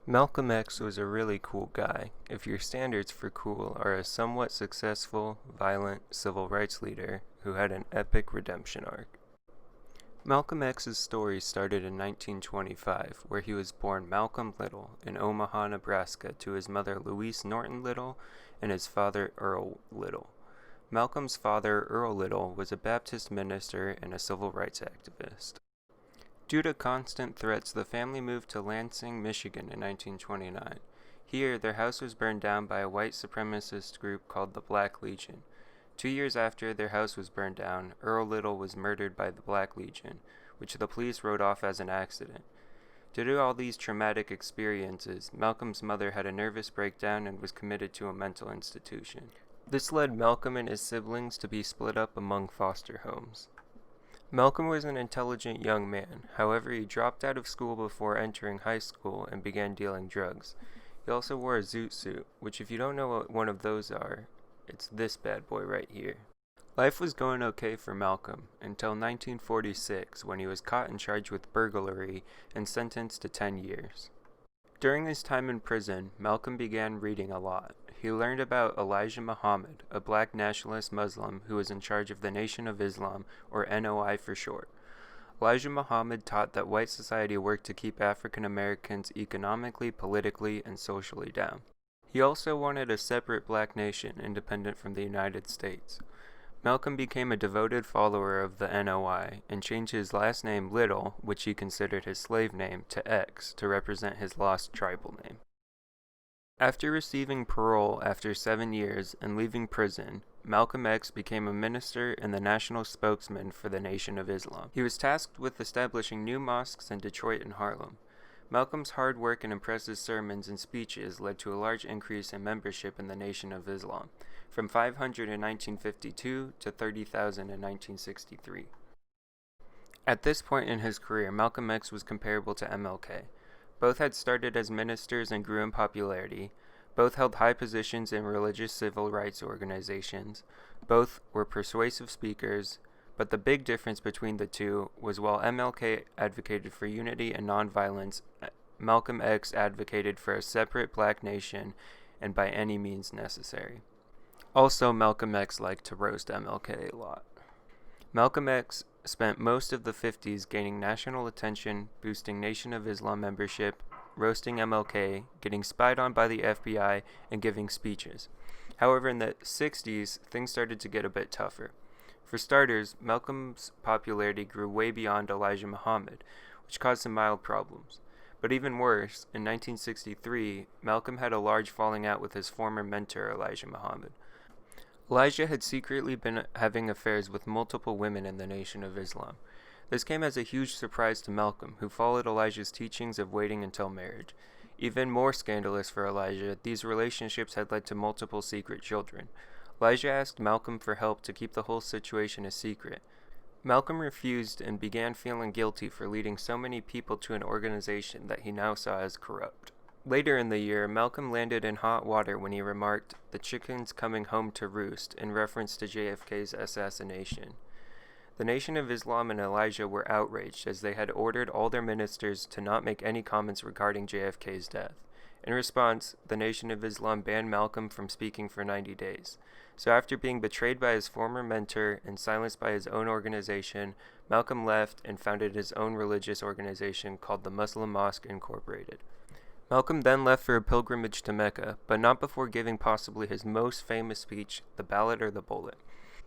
Malcolm X was a really cool guy, if your standards for cool are a somewhat successful, violent civil rights leader who had an epic redemption arc. Malcolm X's story started in 1925, where he was born Malcolm Little in Omaha, Nebraska, to his mother Louise Norton Little and his father Earl Little. Malcolm's father, Earl Little, was a Baptist minister and a civil rights activist. Due to constant threats, the family moved to Lansing, Michigan in 1929. Here, their house was burned down by a white supremacist group called the Black Legion. 2 years after their house was burned down, Earl Little was murdered by the Black Legion, which the police wrote off as an accident. Due to all these traumatic experiences, Malcolm's mother had a nervous breakdown and was committed to a mental institution. This led Malcolm and his siblings to be split up among foster homes. Malcolm was an intelligent young man. However, he dropped out of school before entering high school and began dealing drugs. He also wore a zoot suit, which if you don't know what one of those are, it's this bad boy right here. Life was going okay for Malcolm until 1946, when he was caught and charged with burglary and sentenced to 10 years. During his time in prison, Malcolm began reading a lot. He learned about Elijah Muhammad, a black nationalist Muslim who was in charge of the Nation of Islam, or NOI for short. Elijah Muhammad taught that white society worked to keep African Americans economically, politically, and socially down. He also wanted a separate black nation independent from the United States. Malcolm became a devoted follower of the NOI and changed his last name Little, which he considered his slave name, to X to represent his lost tribal name. After receiving parole after 7 years and leaving prison, Malcolm X became a minister and the national spokesman for the Nation of Islam. He was tasked with establishing new mosques in Detroit and Harlem. Malcolm's hard work and impressive sermons and speeches led to a large increase in membership in the Nation of Islam, from 500 in 1952 to 30,000 in 1963. At this point in his career, Malcolm X was comparable to MLK. Both had started as ministers and grew in popularity. Both held high positions in religious civil rights organizations. Both were persuasive speakers, but the big difference between the two was while MLK advocated for unity and nonviolence, Malcolm X advocated for a separate black nation and by any means necessary. Also, Malcolm X liked to roast MLK a lot. Malcolm X spent most of the 50s gaining national attention, boosting Nation of Islam membership, roasting MLK, getting spied on by the FBI, and giving speeches. However, in the 60s, things started to get a bit tougher. For starters, Malcolm's popularity grew way beyond Elijah Muhammad, which caused some mild problems. But even worse, in 1963, Malcolm had a large falling out with his former mentor, Elijah Muhammad. Elijah had secretly been having affairs with multiple women in the Nation of Islam. This came as a huge surprise to Malcolm, who followed Elijah's teachings of waiting until marriage. Even more scandalous for Elijah, these relationships had led to multiple secret children. Elijah asked Malcolm for help to keep the whole situation a secret. Malcolm refused and began feeling guilty for leading so many people to an organization that he now saw as corrupt. Later in the year, Malcolm landed in hot water when he remarked, "The chicken's coming home to roost," in reference to JFK's assassination. The Nation of Islam and Elijah were outraged as they had ordered all their ministers to not make any comments regarding JFK's death. In response, the Nation of Islam banned Malcolm from speaking for 90 days. So after being betrayed by his former mentor and silenced by his own organization, Malcolm left and founded his own religious organization called the Muslim Mosque Incorporated. Malcolm then left for a pilgrimage to Mecca, but not before giving possibly his most famous speech, The Ballot or the Bullet.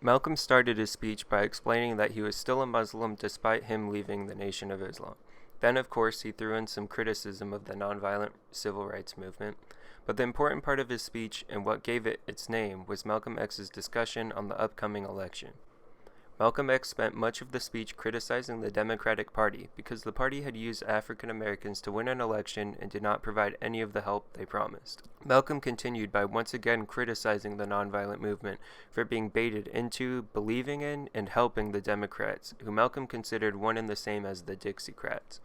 Malcolm started his speech by explaining that he was still a Muslim despite him leaving the Nation of Islam. Then, of course, he threw in some criticism of the nonviolent civil rights movement. But the important part of his speech, and what gave it its name, was Malcolm X's discussion on the upcoming election. Malcolm X spent much of the speech criticizing the Democratic Party because the party had used African Americans to win an election and did not provide any of the help they promised. Malcolm continued by once again criticizing the nonviolent movement for being baited into, believing in, and helping the Democrats, who Malcolm considered one and the same as the Dixiecrats.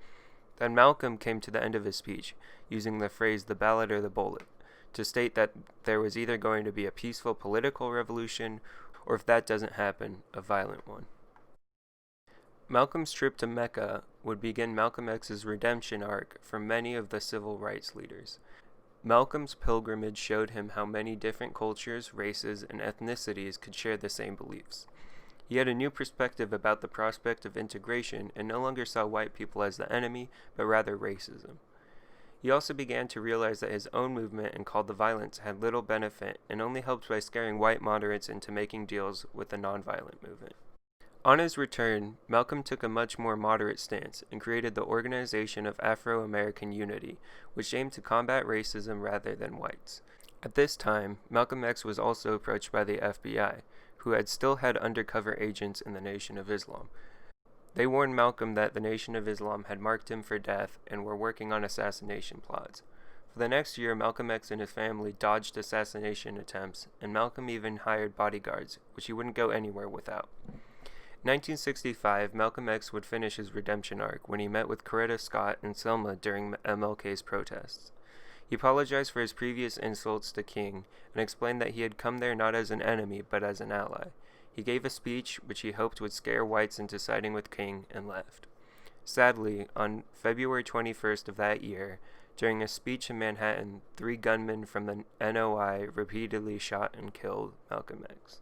Then Malcolm came to the end of his speech, using the phrase "the ballot or the bullet," to state that there was either going to be a peaceful political revolution or if that doesn't happen, a violent one. Malcolm's trip to Mecca would begin Malcolm X's redemption arc for many of the civil rights leaders. Malcolm's pilgrimage showed him how many different cultures, races, and ethnicities could share the same beliefs. He had a new perspective about the prospect of integration and no longer saw white people as the enemy, but rather racism. He also began to realize that his own movement and call to violence had little benefit and only helped by scaring white moderates into making deals with the nonviolent movement. On his return, Malcolm took a much more moderate stance and created the Organization of Afro-American Unity, which aimed to combat racism rather than whites. At this time, Malcolm X was also approached by the FBI, who had still had undercover agents in the Nation of Islam. They warned Malcolm that the Nation of Islam had marked him for death and were working on assassination plots. For the next year, Malcolm X and his family dodged assassination attempts, and Malcolm even hired bodyguards, which he wouldn't go anywhere without. In 1965, Malcolm X would finish his redemption arc when he met with Coretta Scott and Selma during MLK's protests. He apologized for his previous insults to King and explained that he had come there not as an enemy but as an ally. He gave a speech which he hoped would scare whites into siding with King and left. Sadly, on February 21st of that year, during a speech in Manhattan, 3 gunmen from the NOI repeatedly shot and killed Malcolm X.